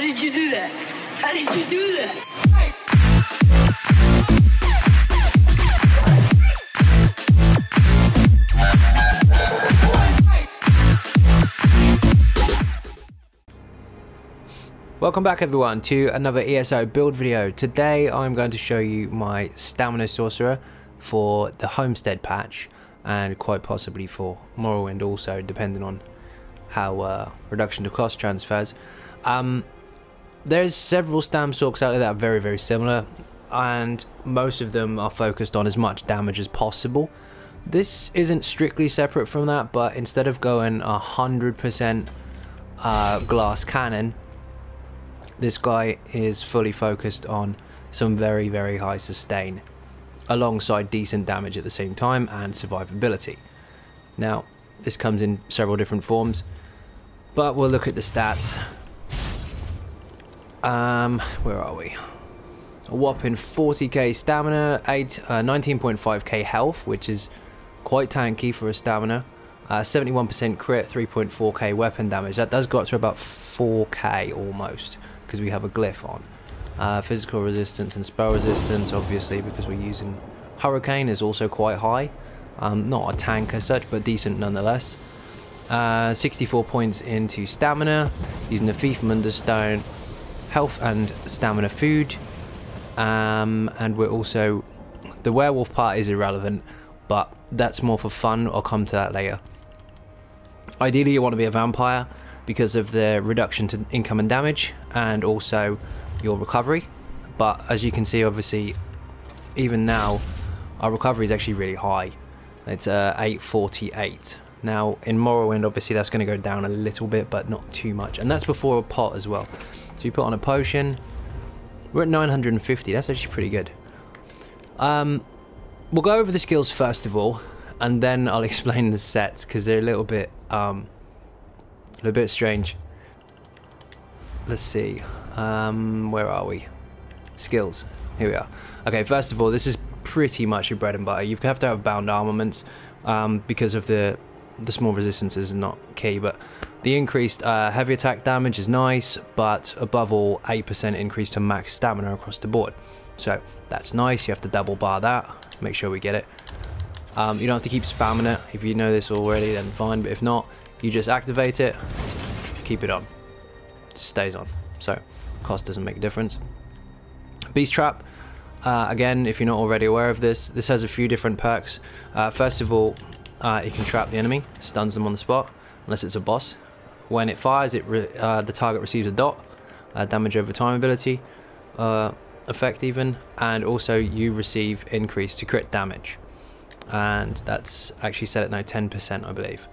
How did you do that? How did you do that? Welcome back everyone to another ESO build video. Today I'm going to show you my Stamina Sorcerer for the Homestead patch and quite possibly for Morrowind also, depending on how reduction to cost transfers. There's several Stam Sorcs out there that are very similar, and most of them are focused on as much damage as possible. This isn't strictly separate from that, but instead of going 100% glass cannon, this guy is fully focused on some very high sustain alongside decent damage at the same time and survivability. Now this comes in several different forms, but we'll look at the stats. Where are we? A whopping 40k stamina, 19.5k health, which is quite tanky for a stamina. 71% crit, 3.4k weapon damage. That does go up to about 4k almost, because we have a glyph on. Physical resistance and spell resistance, obviously, because we're using Hurricane, is also quite high. Not a tank as such, but decent nonetheless. 64 points into stamina, using the Thief Munderstone, health and stamina food. And we're also... the werewolf part is irrelevant, but that's more for fun. I'll come to that later. Ideally, you want to be a vampire, because of the reduction to income and damage and also your recovery. But as you can see, obviously, even now our recovery is actually really high. It's 848. Now in Morrowind, obviously that's going to go down a little bit, but not too much, and that's before a pot as well. So you put on a potion, we're at 950. That's actually pretty good. We'll go over the skills first of all, and then I'll explain the sets, because they're a little bit strange. Let's see, where are we? Skills, here we are. Okay, first of all, this is pretty much your bread and butter. You have to have bound armaments, because of the small resistances are not key, but the increased heavy attack damage is nice, but above all 8% increase to max stamina across the board. So that's nice. You have to double bar that, make sure we get it. You don't have to keep spamming it. If you know this already, then fine, but if not, you just activate it, keep it on, it stays on, so cost doesn't make a difference. Beast Trap, again, if you're not already aware of this, this has a few different perks. First of all, it can trap the enemy, stuns them on the spot, unless it's a boss. When it fires, the target receives a dot, damage over time ability effect even, and also you receive increase to crit damage, and that's actually set at now 10%, I believe.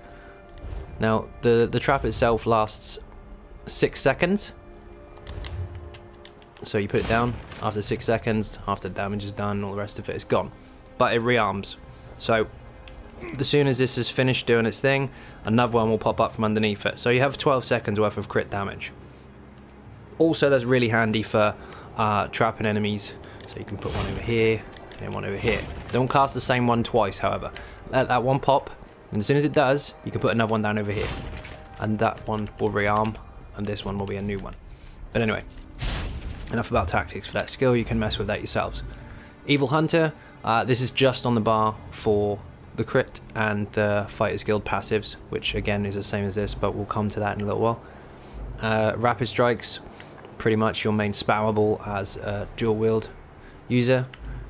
Now the trap itself lasts 6 seconds, so you put it down after 6 seconds, after damage is done, all the rest of it is gone, but it rearms. So as soon as this is finished doing its thing, another one will pop up from underneath it, so you have 12 seconds worth of crit damage. Also, that's really handy for trapping enemies, so you can put one over here and one over here. Don't cast the same one twice, however. Let that one pop, and as soon as it does, you can put another one down over here, and that one will rearm, and this one will be a new one. But anyway, enough about tactics for that skill. You can mess with that yourselves. Evil Hunter, this is just on the bar for the crit and the Fighters Guild passives, which again is the same as this, but we'll come to that in a little while. Rapid Strikes, pretty much your main spammable as a dual wield user,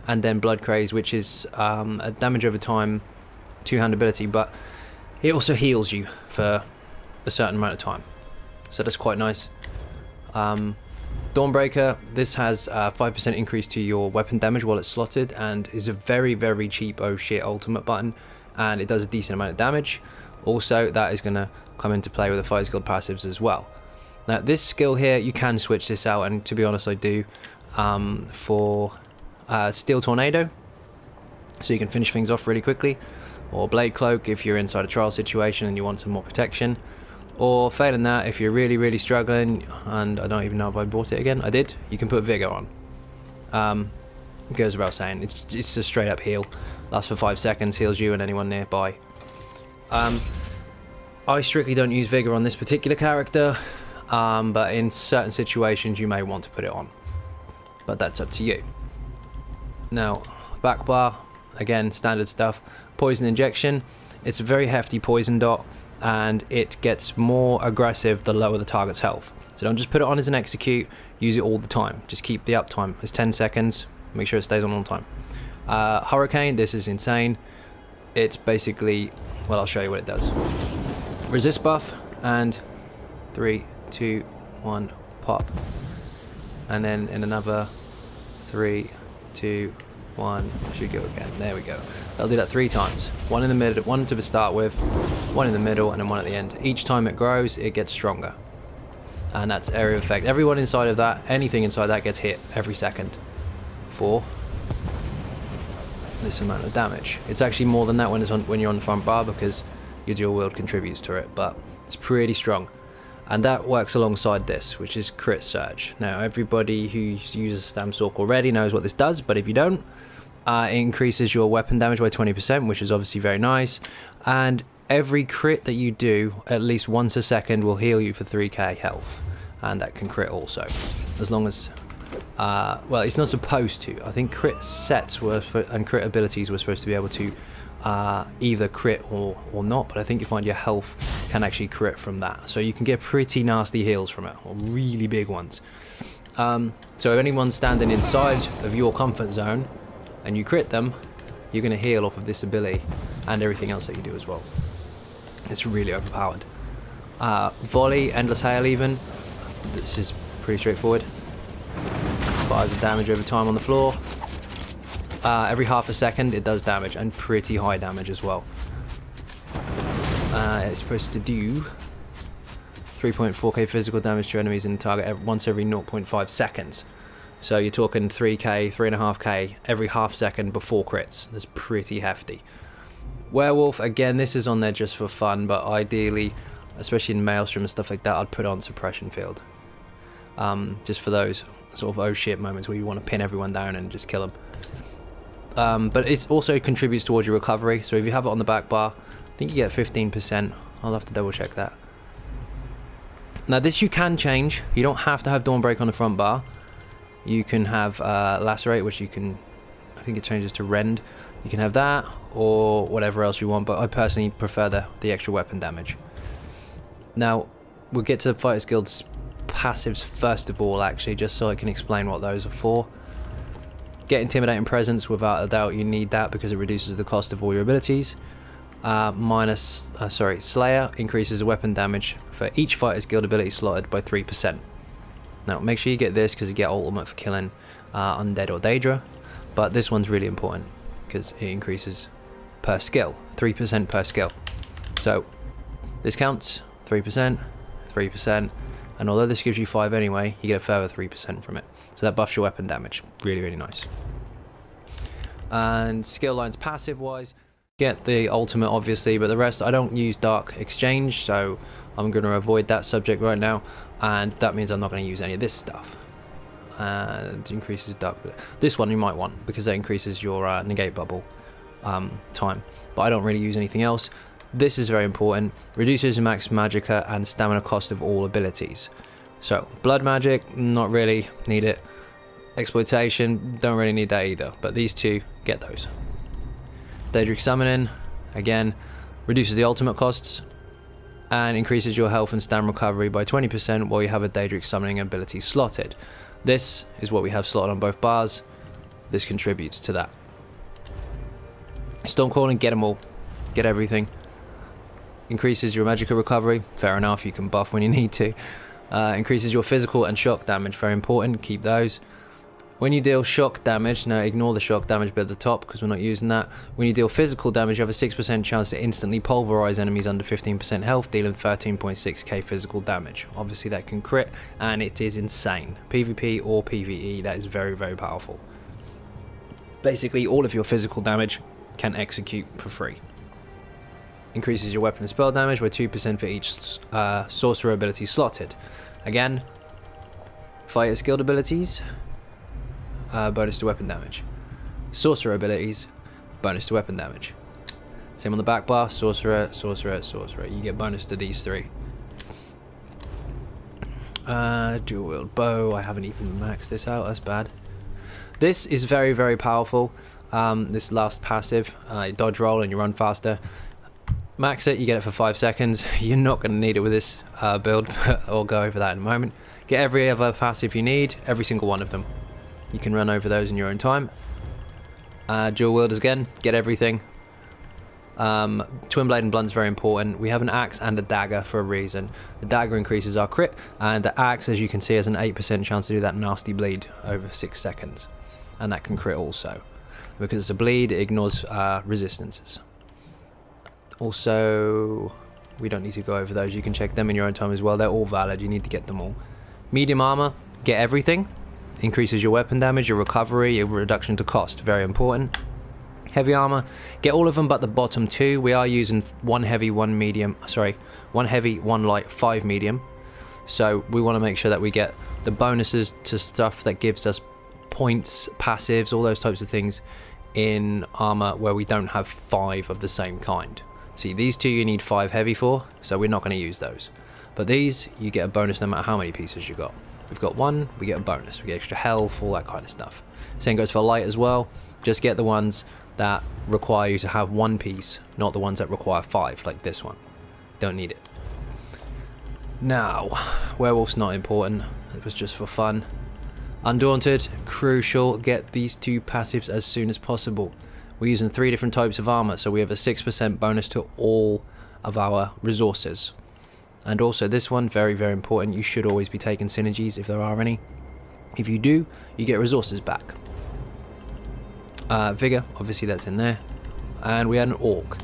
and then Blood Craze, which is a damage over time two-hand ability, but it also heals you for a certain amount of time, so that's quite nice. Dawnbreaker, this has 5% increase to your weapon damage while it's slotted, and is a very cheap oh shit ultimate button, and it does a decent amount of damage. Also, that is going to come into play with the Fighters Guild passives as well. Now this skill here, you can switch this out, and to be honest I do, for Steel Tornado, so you can finish things off really quickly, or Blade Cloak if you're inside a trial situation and you want some more protection, or failing that, if you're really struggling, and I don't even know if I bought it again, I did, you can put Vigor on. It goes without saying, it's just a straight up heal, lasts for 5 seconds, heals you and anyone nearby. I strictly don't use Vigor on this particular character, but in certain situations you may want to put it on, but that's up to you. Now, back bar, again, standard stuff. Poison injection, it's a very hefty poison dot, and it gets more aggressive the lower the target's health. So don't just put it on as an execute, use it all the time. Just keep the uptime. It's 10 seconds, make sure it stays on all the time. Hurricane, this is insane. It's basically, well, I'll show you what it does. Resist buff, and 3, 2, 1, pop. And then in another 3, 2, 1, should go again. There we go. I'll do that 3 times. One in the middle, one to start with, one in the middle, and then one at the end. Each time it grows, it gets stronger. And that's area of effect. Everyone inside of that, anything inside that gets hit every second for this amount of damage. It's actually more than that when you're on the front bar, because your dual wield contributes to it, but it's pretty strong. And that works alongside this, which is crit surge. Now, everybody who uses Stamsork already knows what this does, but if you don't, it increases your weapon damage by 20%, which is obviously very nice. And every crit that you do, at least once a second, will heal you for 3k health. And that can crit also, as long as... well, it's not supposed to. I think crit sets and crit abilities were supposed to be able to either crit or not, but I think you find your health can actually crit from that. So you can get pretty nasty heals from it, or really big ones. So if anyone's standing inside of your comfort zone and you crit them, you're going to heal off of this ability and everything else that you do as well. It's really overpowered. Volley, endless hail even. This is pretty straightforward. Fires of damage over time on the floor. Every half a second it does damage, and pretty high damage as well. It's supposed to do 3.4k physical damage to enemies in the target once every 0.5 seconds. So you're talking 3k, 3.5k every half second before crits. That's pretty hefty. Werewolf, again, this is on there just for fun, but ideally, especially in Maelstrom and stuff like that, I'd put on Suppression Field. Just for those sort of oh shit moments where you want to pin everyone down and just kill them. But it also contributes towards your recovery, so if you have it on the back bar, I think you get 15%. I'll have to double check that. Now this you can change. You don't have to have Dawnbreak on the front bar. You can have Lacerate, which you can, I think it changes to Rend. You can have that, or whatever else you want, but I personally prefer the extra weapon damage. Now, we'll get to Fighters Guild's passives first of all, actually, just so I can explain what those are for. Get Intimidating Presence, without a doubt you need that because it reduces the cost of all your abilities. Slayer increases the weapon damage for each Fighters Guild ability slotted by 3%. Now make sure you get this because you get ultimate for killing Undead or Daedra, but this one's really important because it increases per skill, 3% per skill. So this counts 3%, 3%, and although this gives you 5 anyway, you get a further 3% from it. So that buffs your weapon damage. Really, really nice. And skill lines passive wise, get the ultimate obviously, but the rest I don't use Dark Exchange, so I'm going to avoid that subject right now, and that means I'm not going to use any of this stuff. And increases dark. This one you might want because that increases your negate bubble time, but I don't really use anything else. This is very important. Reduces max magicka and stamina cost of all abilities. So blood magic, not really need it. Exploitation, don't really need that either, but these two, get those. Daedric Summoning, again, reduces the ultimate costs and increases your health and stamina recovery by 20% while you have a Daedric Summoning ability slotted. This is what we have slotted on both bars. This contributes to that. Stormcalling, get them all. Get everything. Increases your magical recovery. Fair enough, you can buff when you need to. Increases your physical and shock damage. Very important, keep those. When you deal shock damage, now ignore the shock damage bit at the top because we're not using that. When you deal physical damage, you have a 6% chance to instantly pulverize enemies under 15% health, dealing 13.6k physical damage. Obviously that can crit, and it is insane. PvP or PvE, that is very, very powerful. Basically, all of your physical damage can execute for free. Increases your weapon and spell damage by 2% for each sorcerer ability slotted. Again, fighter skilled abilities, bonus to weapon damage. Sorcerer abilities, bonus to weapon damage. Same on the back bar, sorcerer, sorcerer, sorcerer. You get bonus to these three. Dual wield bow. I haven't even maxed this out. That's bad. This is very, very powerful. This last passive, you dodge roll and you run faster. Max it, you get it for 5 seconds. You're not going to need it with this build, but I'll go over that in a moment. Get every other passive you need, every single one of them. You can run over those in your own time. Dual wielders again, get everything. Twin blade and blunt's very important. We have an axe and a dagger for a reason. The dagger increases our crit, and the axe, as you can see, has an 8% chance to do that nasty bleed over 6 seconds. And that can crit also. Because it's a bleed, it ignores resistances. Also, we don't need to go over those. You can check them in your own time as well. They're all valid. You need to get them all. Medium armor, get everything. Increases your weapon damage, your recovery, your reduction to cost. Very important. Heavy armor, get all of them but the bottom two. We are using 1 heavy, 1 medium. Sorry, 1 heavy, 1 light, 5 medium. So we want to make sure that we get the bonuses to stuff that gives us points, passives, all those types of things in armor where we don't have 5 of the same kind. See, these two you need 5 heavy for, so we're not going to use those. But these, you get a bonus no matter how many pieces you got. We've got 1, we get a bonus. We get extra health, all that kind of stuff. Same goes for light as well. Just get the ones that require you to have 1 piece, not the ones that require 5, like this one. Don't need it. Now, werewolf's not important. It was just for fun. Undaunted, crucial. Get these 2 passives as soon as possible. We're using 3 different types of armor, so we have a 6% bonus to all of our resources. And also this one, very, very important. You should always be taking synergies if there are any. If you do, you get resources back. Vigor, obviously that's in there. And we had an orc.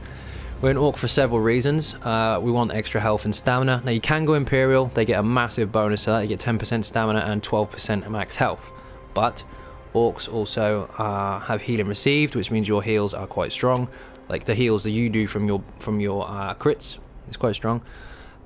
We're an orc for several reasons. We want extra health and stamina. Now you can go Imperial. They get a massive bonus to that. You get 10% stamina and 12% max health. But orcs also have healing received, which means your heals are quite strong. Like the heals that you do from your crits, it's quite strong.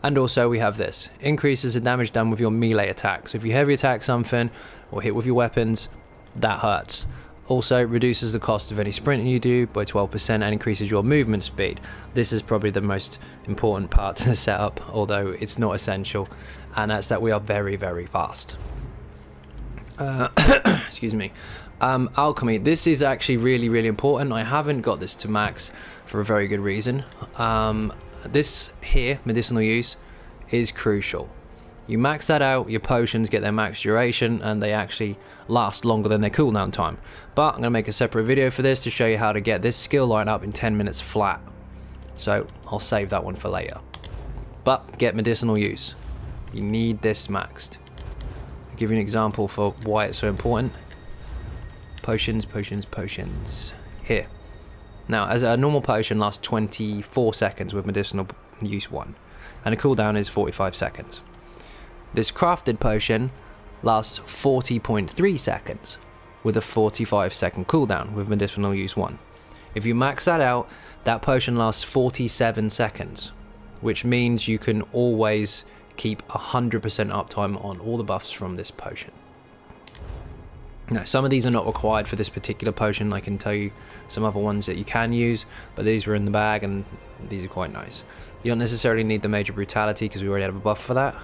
And also we have this. Increases the damage done with your melee attack. So if you heavy attack something or hit with your weapons, that hurts. Also reduces the cost of any sprinting you do by 12% and increases your movement speed. This is probably the most important part to the setup, although it's not essential. And that's that we are very, very fast. Excuse me. Alchemy. This is actually really, really important. I haven't got this to max for a very good reason. This here, medicinal use, is crucial. You max that out, your potions get their max duration, and they actually last longer than their cooldown time. But I'm going to make a separate video for this to show you how to get this skill line up in 10 minutes flat. So I'll save that one for later. But get medicinal use. You need this maxed. I'll give you an example for why it's so important. Potions, potions, potions. Here. Now, as a normal potion lasts 24 seconds with medicinal use 1, and a cooldown is 45 seconds. This crafted potion lasts 40.3 seconds with a 45-second cooldown with medicinal use 1. If you max that out, that potion lasts 47 seconds, which means you can always keep 100% uptime on all the buffs from this potion. Now, some of these are not required for this particular potion. I can tell you some other ones that you can use, but these were in the bag and these are quite nice. You don't necessarily need the major brutality because we already have a buff for that.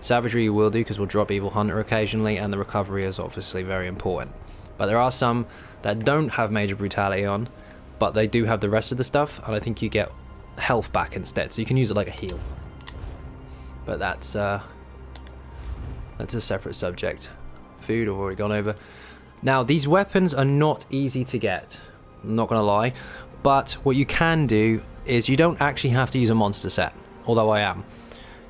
Savagery you will do because we'll drop Evil Hunter occasionally, and the recovery is obviously very important. But there are some that don't have major brutality on, but they do have the rest of the stuff, and I think you get health back instead, so you can use it like a heal. But that's a separate subject. Food I've already gone over. Now these weapons are not easy to get, I'm not gonna lie, but what you can do is you don't actually have to use a monster set, although I am.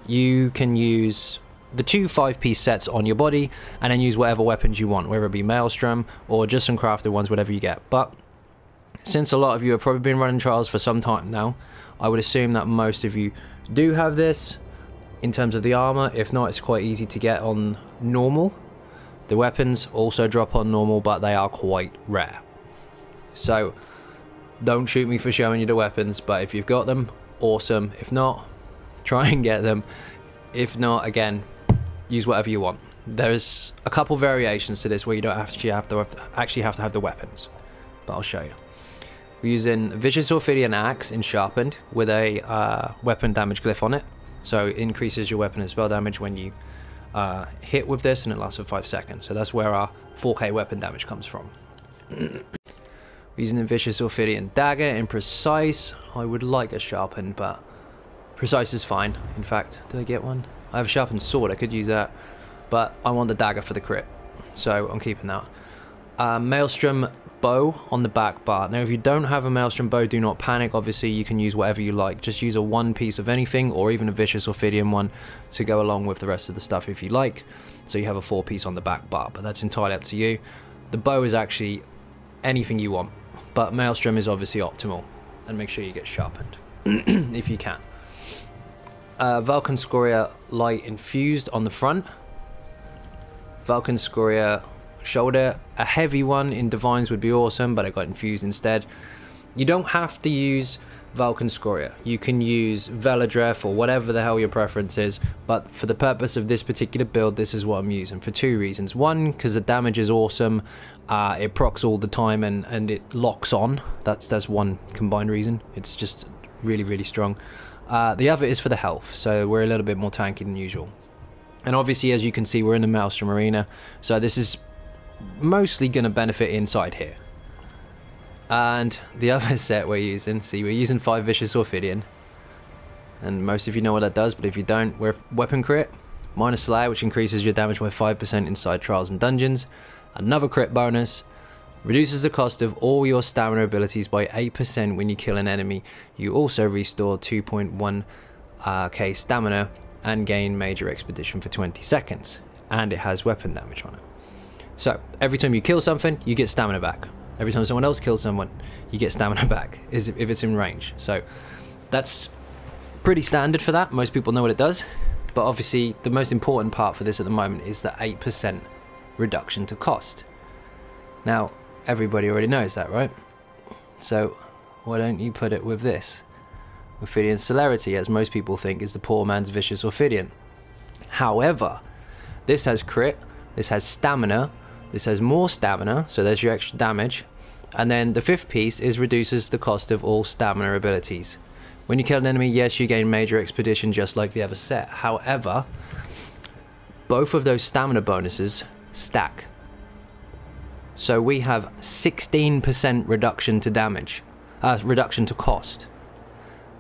You can use the 2 5-piece sets on your body and then use whatever weapons you want, whether it be Maelstrom or just some crafted ones, whatever you get. But since a lot of you have probably been running trials for some time now, I would assume that most of you do have this in terms of the armor. If not, it's quite easy to get on normal. The weapons also drop on normal, but they are quite rare. So don't shoot me for showing you the weapons, but if you've got them, awesome. If not, try and get them. If not, again, use whatever you want. There's a couple variations to this where you don't actually have to have the weapons, but I'll show you. We're using Vicious Orphidian Axe in Sharpened with a weapon damage glyph on it. So it increases your weapon and spell damage when you hit with this, and it lasts for 5 seconds. So that's where our 4k weapon damage comes from. We're using the Vicious Ophidian Dagger in Precise. I would like a Sharpened, but Precise is fine. In fact, did I get one? I have a Sharpened Sword, I could use that. But I want the Dagger for the crit, so I'm keeping that. Maelstrom Bow on the back bar. Now, if you don't have a Maelstrom Bow, do not panic. Obviously, you can use whatever you like. Just use a one piece of anything, or even a Vicious Ophidian one to go along with the rest of the stuff if you like. So you have a 4-piece on the back bar, but that's entirely up to you. The bow is actually anything you want, but Maelstrom is obviously optimal. And make sure you get Sharpened, if you can. Vulcan Scoria Light Infused on the front. Vulcan Scoria Shoulder. A heavy one in Divines would be awesome, but I got Infused instead. You don't have to use Vulcan Scoria. You can use Veladreth or whatever the hell your preference is, but for the purpose of this particular build, this is what I'm using for 2 reasons. One, because the damage is awesome. It procs all the time and it locks on. That's one combined reason. It's just really, really strong. The other is for the health, so we're a little bit more tanky than usual. And obviously, as you can see, we're in the Maelstrom Arena, so this is mostly going to benefit inside here. And the other set we're using, see, we're using 5 Vicious Ophidian, and most of you know what that does, but if you don't, we're Weapon Crit, minus Slayer, which increases your damage by 5% inside Trials and Dungeons, another crit bonus, reduces the cost of all your stamina abilities by 8% when you kill an enemy. You also restore 2.1k stamina and gain Major Expedition for 20 seconds, and it has weapon damage on it. So every time you kill something, you get stamina back. Every time someone else kills someone, you get stamina back, if it's in range. So that's pretty standard for that. Most people know what it does, but obviously the most important part for this at the moment is the 8% reduction to cost. Now, everybody already knows that, right? So why don't you put it with this? Ophidian Celerity, as most people think, is the poor man's Vicious Ophidian. However, this has crit, this has stamina, this has more stamina, so there's your extra damage, and then the 5th piece is reduces the cost of all stamina abilities. When you kill an enemy, yes, you gain Major Expedition just like the other set. However, both of those stamina bonuses stack. So we have 16% reduction to damage, reduction to cost,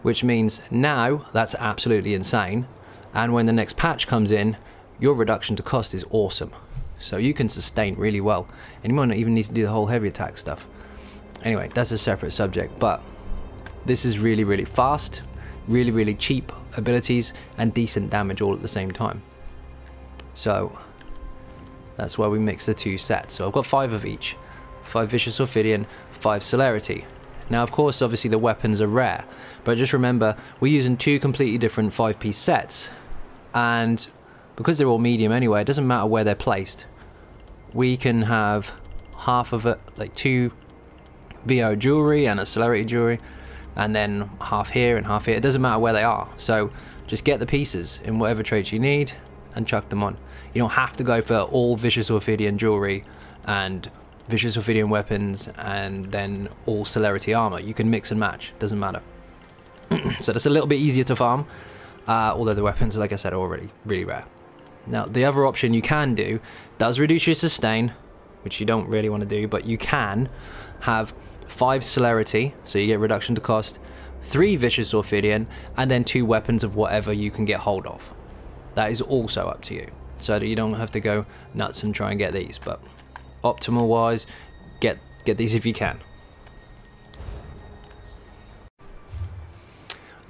which means now that's absolutely insane. And when the next patch comes in, your reduction to cost is awesome. So you can sustain really well, and you might not even need to do the whole heavy attack stuff. Anyway, that's a separate subject, but this is really, really fast, really, really cheap abilities, and decent damage all at the same time. So that's why we mix the 2 sets. So I've got 5 of each. 5 Vicious Ophidian, 5 Celerity. Now, of course, obviously the weapons are rare, but just remember, we're using 2 completely different 5-piece sets, and because they're all medium anyway, it doesn't matter where they're placed. We can have half of it, like 2 VO jewelry and a Celerity jewelry, and then half here and half here. It doesn't matter where they are. So just get the pieces in whatever traits you need and chuck them on. You don't have to go for all Vicious Ophidian jewelry and Vicious Ophidian weapons and then all Celerity armor. You can mix and match, doesn't matter. So that's a little bit easier to farm, although the weapons, like I said, are already really rare. Now, the other option you can do does reduce your sustain, which you don't really want to do, but you can have 5 Celerity, so you get reduction to cost, 3 Vicious Ophidian, and then 2 weapons of whatever you can get hold of. That is also up to you, so that you don't have to go nuts and try and get these, but optimal wise, get these if you can.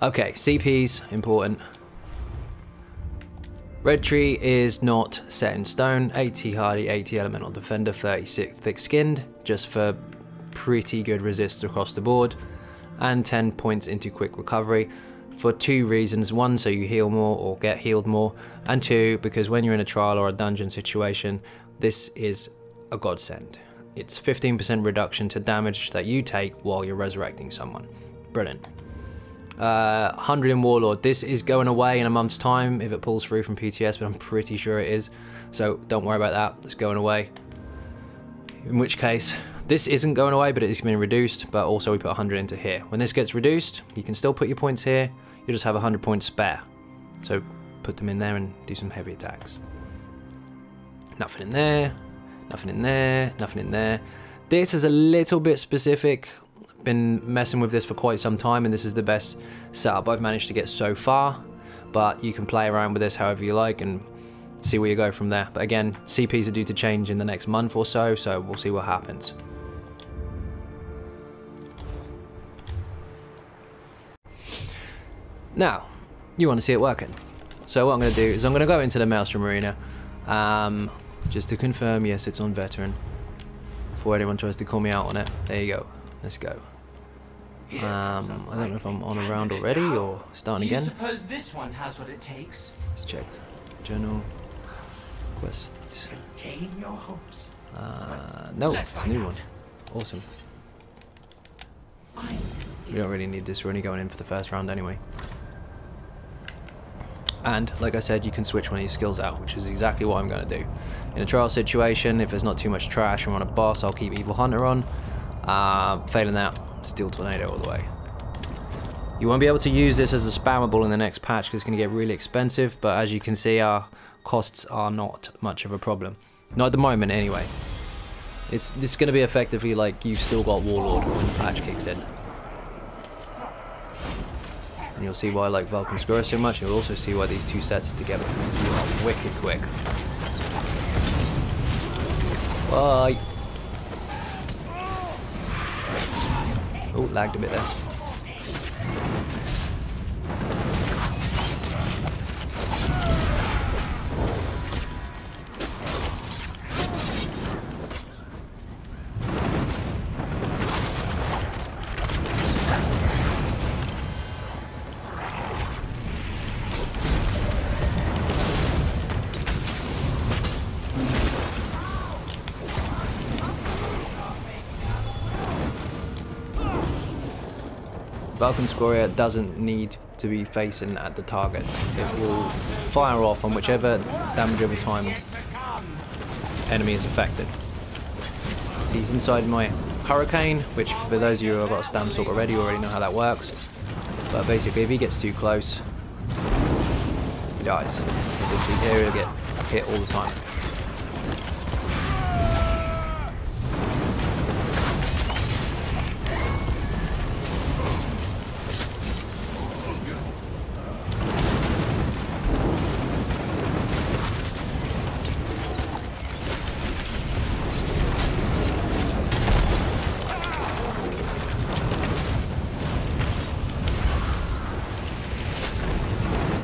Okay, CP's important. Red Tree is not set in stone. 80 hardy, 80 elemental defender, 36 thick skinned, just for pretty good resist across the board, and 10 points into quick recovery for 2 reasons. 1, so you heal more or get healed more, and 2, because when you're in a trial or a dungeon situation, this is a godsend. It's 15% reduction to damage that you take while you're resurrecting someone. Brilliant. 100 in Warlord. This is going away in a month's time if it pulls through from PTS, but I'm pretty sure it is. So don't worry about that. It's going away. In which case, this isn't going away, but it is being reduced. But also we put 100 into here. When this gets reduced, you can still put your points here. You just have 100 points spare. So put them in there and do some heavy attacks. Nothing in there, nothing in there, nothing in there. This is a little bit specific. Been messing with this for quite some time, and this is the best setup I've managed to get so far. But you can play around with this however you like and see where you go from there. But again, CPs are due to change in the next month or so, so we'll see what happens. Now, you want to see it working. So what I'm going to do is I'm going to go into the Maelstrom Arena, just to confirm, yes, it's on veteran, before anyone tries to call me out on it. There you go. Let's go. I don't know if I'm on a round already or starting again. Do you suppose this one has what it takes? Let's check. Journal. Quest. Contain your hopes. No, it's a new one. Awesome. We don't really need this. We're only going in for the first round anyway. And, like I said, you can switch one of your skills out, which is exactly what I'm going to do. In a trial situation, if there's not too much trash and we're on a boss, I'll keep Evil Hunter on. Failing that, Steel Tornado all the way. You won't be able to use this as a spammable in the next patch because it's going to get really expensive, but as you can see, our costs are not much of a problem. Not at the moment, anyway. It's going to be effectively like you've still got Warlord when the patch kicks in. And you'll see why I like Vulcan Scorer so much. You'll also see why these two sets are together. You are wicked quick. Bye. Oh, lagged a bit there. Vulcan Scorer doesn't need to be facing at the target. It will fire off on whichever damage over time enemy is affected. So he's inside my Hurricane, which for those of you who have got a Stam Sword already know how that works. But basically if he gets too close, he dies. Obviously here he'll get hit all the time.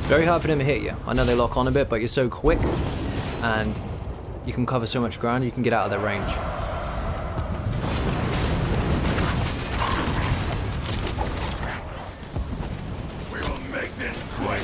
Very hard for them to hit you. I know they lock on a bit, but you're so quick and you can cover so much ground, you can get out of their range. We will make this quick.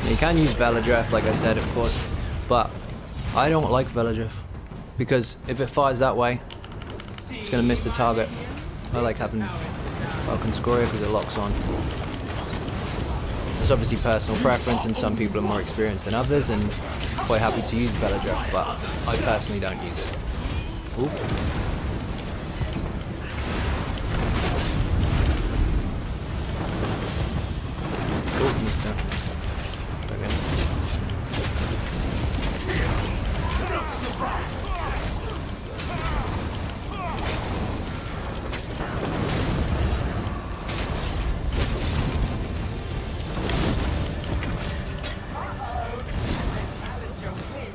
You can use Veladreth, like I said, of course, but I don't like Veladreth because if it fires that way, it's going to miss the target. I like having Vulcan Scorer because it locks on. It's obviously personal preference, and some people are more experienced than others, and quite happy to use Veladreth, but I personally don't use it. Oop.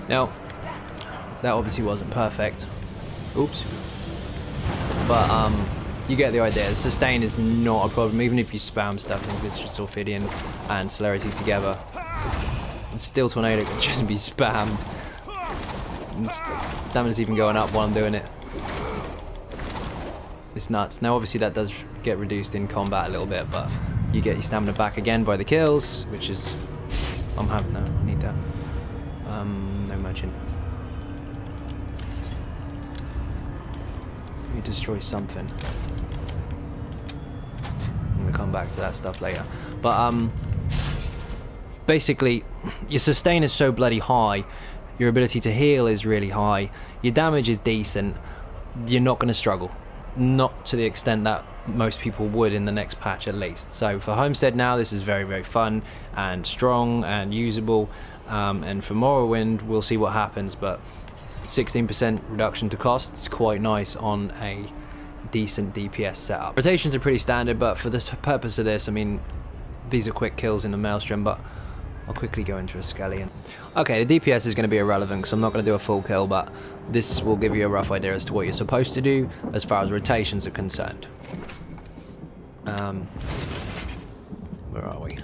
Now, that obviously wasn't perfect. Oops. But, you get the idea. Sustain is not a problem, even if you spam stuff in Vicious Ophidian and Celerity together. And Steel Tornado can just be spammed. Damege's even going up while I'm doing it. It's nuts. Now, obviously, that does get reduced in combat a little bit, but you get your stamina back again by the kills, which is... I'm having... No, I need that. No matching. Let me destroy something. I'm gonna come back to that stuff later. But, basically, your sustain is so bloody high, your ability to heal is really high, your damage is decent, you're not gonna struggle. Not to the extent that most people would in the next patch at least. So for Homestead now, this is very, very fun and strong and usable. And for Morrowind, we'll see what happens, but 16% reduction to cost is quite nice on a decent DPS setup. Rotations are pretty standard, but for the purpose of this, I mean, these are quick kills in the Maelstrom, but I'll quickly go into a Skellion. Okay, the DPS is going to be irrelevant because I'm not going to do a full kill, but this will give you a rough idea as to what you're supposed to do as far as rotations are concerned. Where are we?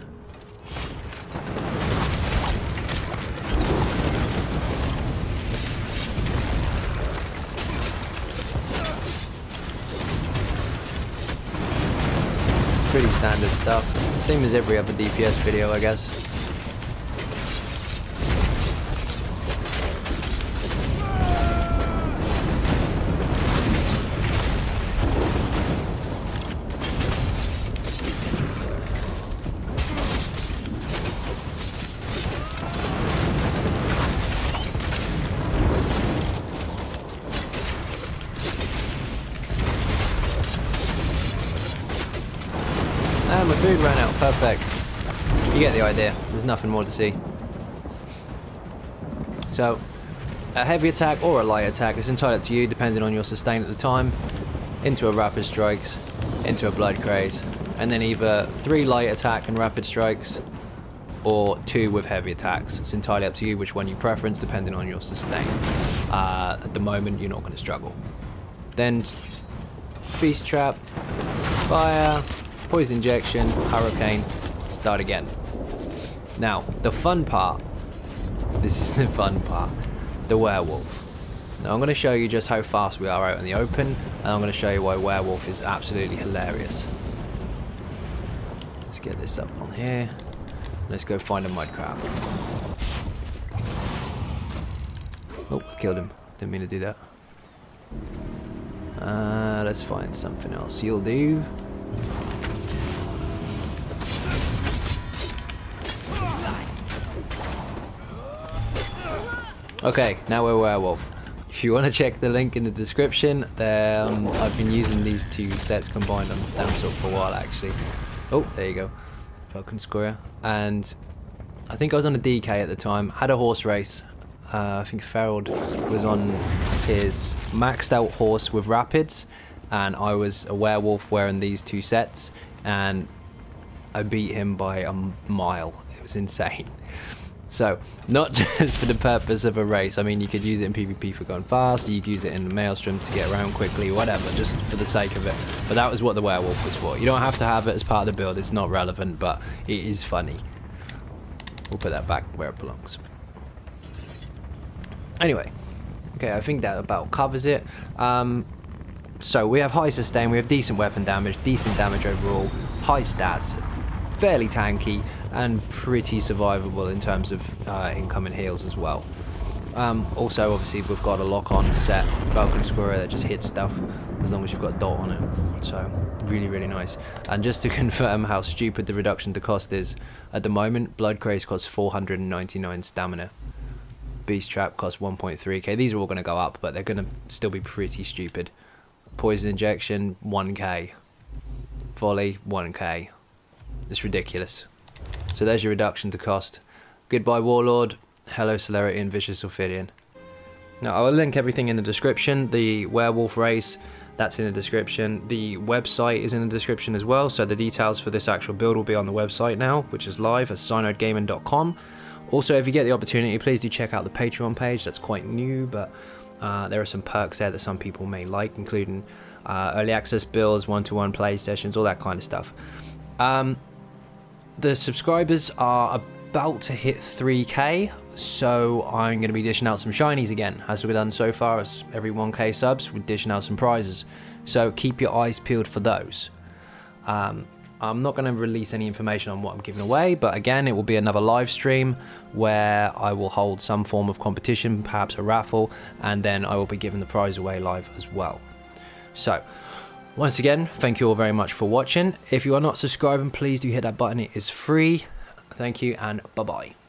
Pretty standard stuff. Same as every other DPS video, I guess. And my food ran out, perfect. You get the idea, there's nothing more to see. So, a heavy attack or a light attack is entirely up to you depending on your sustain at the time. Into a rapid strikes, into a blood craze, and then either 3 light attack and rapid strikes, or 2 with heavy attacks. It's entirely up to you which one you preference depending on your sustain. At the moment you're not going to struggle. Then Beast Trap, Fire, Poison Injection, Hurricane, start again. Now, the fun part, this is the fun part, the Werewolf. Now I'm going to show you just how fast we are out in the open, and I'm going to show you why Werewolf is absolutely hilarious. Let's get this up on here. Let's go find a mud crab. Oh, killed him. Didn't mean to do that. Let's find something else. You'll do. Okay, now we're Werewolf. If you want to check the link in the description, I've been using these 2 sets combined on the stamp sword for a while actually. Oh, there you go. Falcon Scorer. And I think I was on a DK at the time, had a horse race. I think Ferald was on his maxed out horse with rapids, and I was a werewolf wearing these 2 sets, and I beat him by a mile. It was insane. So, not just for the purpose of a race. I mean, you could use it in PvP for going fast, you could use it in the Maelstrom to get around quickly, whatever, just for the sake of it. But that was what the Werewolf was for. You don't have to have it as part of the build, it's not relevant, but it is funny. We'll put that back where it belongs. Anyway, okay, I think that about covers it. So, we have high sustain, we have decent weapon damage, decent damage overall, high stats, fairly tanky, and pretty survivable in terms of incoming heals as well. Also, obviously, we've got a lock-on set, Falcon Scorer, that just hits stuff as long as you've got a dot on it. So, really, really nice. And just to confirm how stupid the reduction to cost is, at the moment, Blood Craze costs 499 stamina. Beast Trap costs 1.3k. These are all going to go up, but they're going to still be pretty stupid. Poison Injection, 1k. Volley, 1k. It's ridiculous. So there's your reduction to cost. Goodbye Warlord, hello Celerity and Vicious Ophidian. Now I will link everything in the description. The Werewolf race, that's in the description. The website is in the description as well, so the details for this actual build will be on the website now, which is live at xynodegaming.com. Also, if you get the opportunity, please do check out the Patreon page. That's quite new, but there are some perks there that some people may like, including early access builds, one-to-one play sessions, all that kind of stuff. The subscribers are about to hit 3k, so I'm going to be dishing out some shinies again, as we've done so far. As every 1k subs, we're dishing out some prizes, so keep your eyes peeled for those. I'm not going to release any information on what I'm giving away, but again, it will be another live stream where I will hold some form of competition, perhaps a raffle, and then I will be giving the prize away live as well. So, once again, thank you all very much for watching. If you are not subscribing, please do hit that button. It is free. Thank you, and bye-bye.